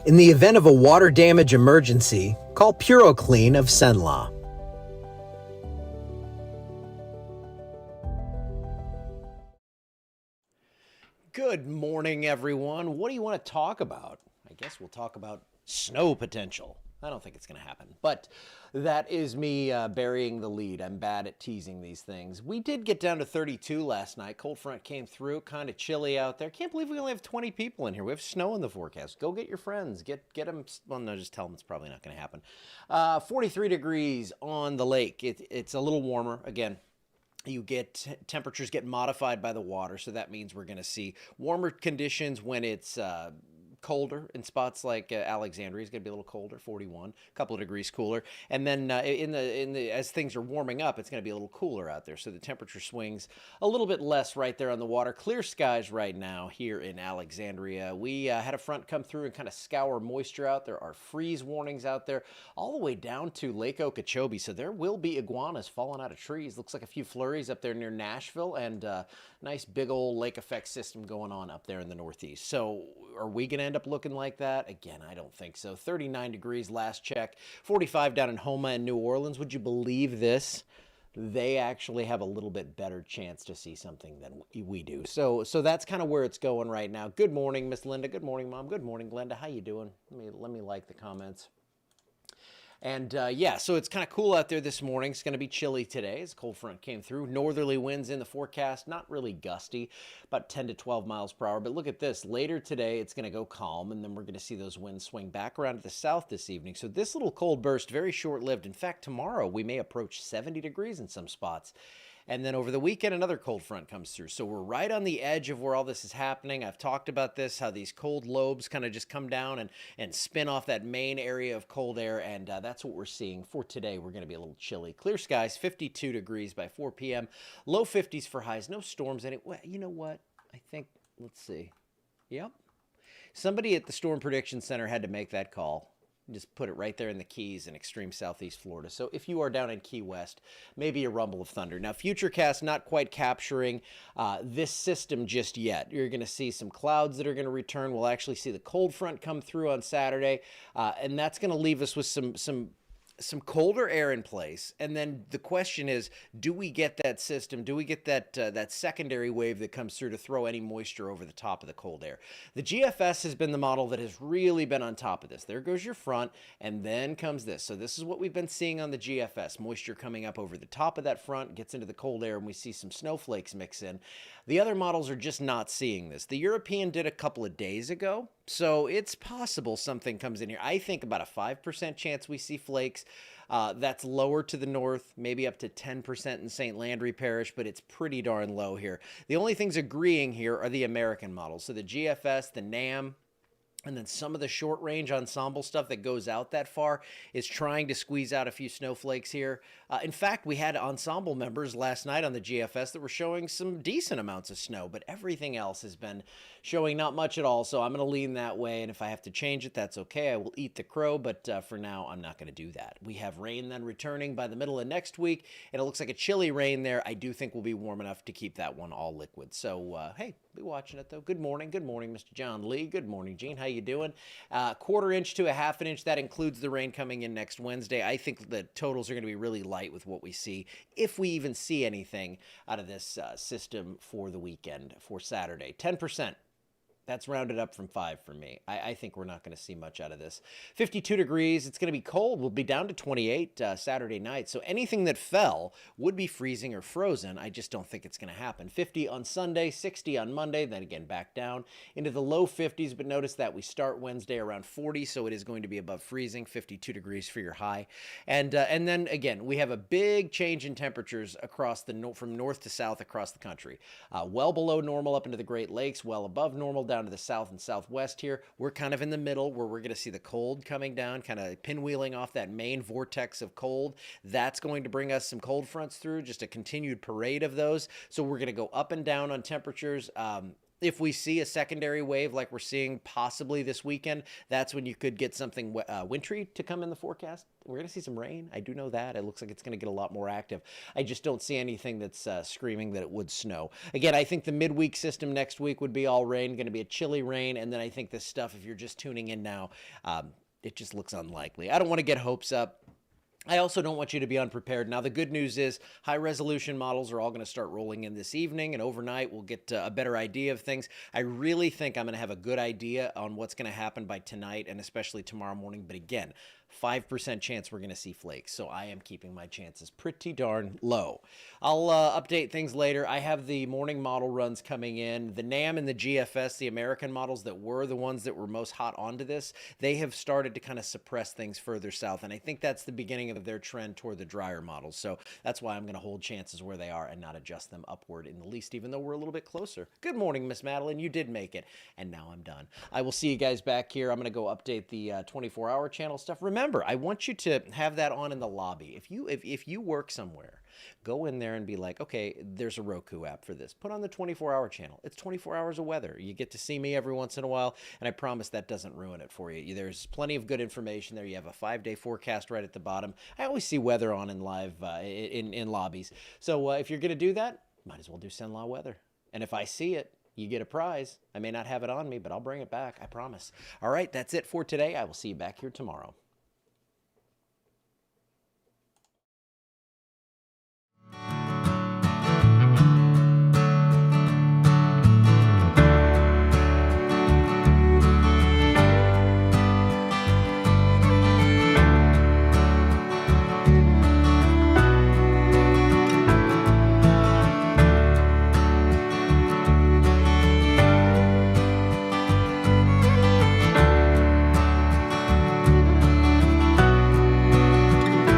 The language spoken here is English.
In the event of a water damage emergency, call PuroClean of Cenla. Good morning, everyone. What do you want to talk about? I guess we'll talk about snow potential. I don't think it's going to happen, but that is me burying the lead. I'm bad at teasing these things. We did get down to 32 last night. Cold front came through, kind of chilly out there. Can't believe we only have 20 people in here. We have snow in the forecast. Go get your friends. Get them. Well, no, just tell them it's probably not going to happen. 43 degrees on the lake. It's a little warmer. Again, you get temperatures get modified by the water, so that means we're going to see warmer conditions when it's colder in spots like Alexandria is going to be a little colder, 41, a couple of degrees cooler, and then as things are warming up, it's going to be a little cooler out there, so the temperature swings a little bit less right there on the water. Clear skies right now here in Alexandria. We had a front come through and kind of scour moisture out. There are freeze warnings out there all the way down to Lake Okeechobee, so there will be iguanas falling out of trees. Looks like a few flurries up there near Nashville, and nice big old lake effect system going on up there in the Northeast. So are we going to end up looking like that? Again, I don't think so. 39 degrees last check, 45 down in Houma and New Orleans. Would you believe this? They actually have a little bit better chance to see something than we do. So that's kind of where it's going right now. Good morning, Miss Linda. Good morning, Mom. Good morning, Glenda. How you doing? Let me like the comments. And yeah, so it's kind of cool out there this morning. It's going to be chilly today as cold front came through. Northerly winds in the forecast, not really gusty, about 10 to 12 miles per hour. But look at this. Later today, it's going to go calm, and then we're going to see those winds swing back around to the south this evening. So this little cold burst, very short-lived. In fact, tomorrow we may approach 70 degrees in some spots. And then over the weekend, another cold front comes through. So we're right on the edge of where all this is happening. I've talked about this, how these cold lobes kind of just come down and spin off that main area of cold air. And that's what we're seeing for today. We're going to be a little chilly. Clear skies, 52 degrees by 4 p.m. Low 50s for highs. No storms in it. Well, you know what? I think, let's see. Yep. Somebody at the Storm Prediction Center had to make that call. Just put it right there in the Keys in extreme southeast Florida. So if you are down in Key West, maybe a rumble of thunder. Now, Futurecast not quite capturing this system just yet. You're going to see some clouds that are going to return. We'll actually see the cold front come through on Saturday, and that's going to leave us with some colder air in place. And then the question is, do we get that system? Do we get that secondary wave that comes through to throw any moisture over the top of the cold air? The GFS has been the model that has really been on top of this. There goes your front, and then comes this. So this is what we've been seeing on the GFS. Moisture coming up over the top of that front, gets into the cold air, and we see some snowflakes mix in. The other models are just not seeing this. The European did a couple of days ago, so it's possible something comes in here. I think about a 5% chance we see flakes. That's lower to the north, maybe up to 10% in St. Landry Parish, but it's pretty darn low here. The only things agreeing here are the American models. So the GFS, the NAM, and then some of the short-range ensemble stuff that goes out that far is trying to squeeze out a few snowflakes here. In fact, we had ensemble members last night on the GFS that were showing some decent amounts of snow, but everything else has been showing not much at all, so I'm going to lean that way, and if I have to change it, that's okay. I will eat the crow, but for now, I'm not going to do that. We have rain then returning by the middle of next week, and it looks like a chilly rain there. I do think we'll be warm enough to keep that one all liquid. So, hey, be watching it, though. Good morning, Mr. John Lee. Good morning, Gene. How you doing? Quarter inch to a half an inch. That includes the rain coming in next Wednesday. I think the totals are going to be really light with what we see, if we even see anything out of this system for the weekend, for Saturday. 10%. That's rounded up from 5 for me. I think we're not going to see much out of this. 52 degrees. It's going to be cold. We'll be down to 28 Saturday night. So anything that fell would be freezing or frozen. I just don't think it's going to happen. 50 on Sunday, 60 on Monday, then again back down into the low 50s. But notice that we start Wednesday around 40, so it is going to be above freezing. 52 degrees for your high. And then again, we have a big change in temperatures across from north to south across the country. Well below normal up into the Great Lakes, well above normal down to the south and southwest here. We're kind of in the middle where we're going to see the cold coming down, kind of pinwheeling off that main vortex of cold. That's going to bring us some cold fronts through, just a continued parade of those. So we're going to go up and down on temperatures. If we see a secondary wave like we're seeing possibly this weekend, that's when you could get something wintry to come in the forecast. We're going to see some rain. I do know that. It looks like it's going to get a lot more active. I just don't see anything that's screaming that it would snow. Again, I think the midweek system next week would be all rain, going to be a chilly rain. And then I think this stuff, if you're just tuning in now, it just looks unlikely. I don't want to get hopes up. I also don't want you to be unprepared. Now, the good news is high-resolution models are all going to start rolling in this evening, and overnight we'll get a better idea of things. I really think I'm going to have a good idea on what's going to happen by tonight and especially tomorrow morning. But again, 5% chance we're going to see flakes, so I am keeping my chances pretty darn low. I'll update things later. I have the morning model runs coming in. The NAM and the GFS, the American models that were the ones that were most hot onto this, they have started to kind of suppress things further south, and I think that's the beginning of their trend toward the drier models. So that's why I'm going to hold chances where they are and not adjust them upward in the least, even though we're a little bit closer. Good morning, Miss Madeline. You did make it, and now I'm done. I will see you guys back here. I'm going to go update the 24-hour channel stuff. Remember, I want you to have that on in the lobby. If you work somewhere, go in there and be like, okay, there's a Roku app for this. Put on the 24-hour channel. It's 24 hours of weather. You get to see me every once in a while, and I promise that doesn't ruin it for you. There's plenty of good information there. You have a 5-day forecast right at the bottom. I always see weather on in live in lobbies. So if you're going to do that, might as well do Cenla weather. And if I see it, you get a prize. I may not have it on me, but I'll bring it back. I promise. All right, that's it for today. I will see you back here tomorrow.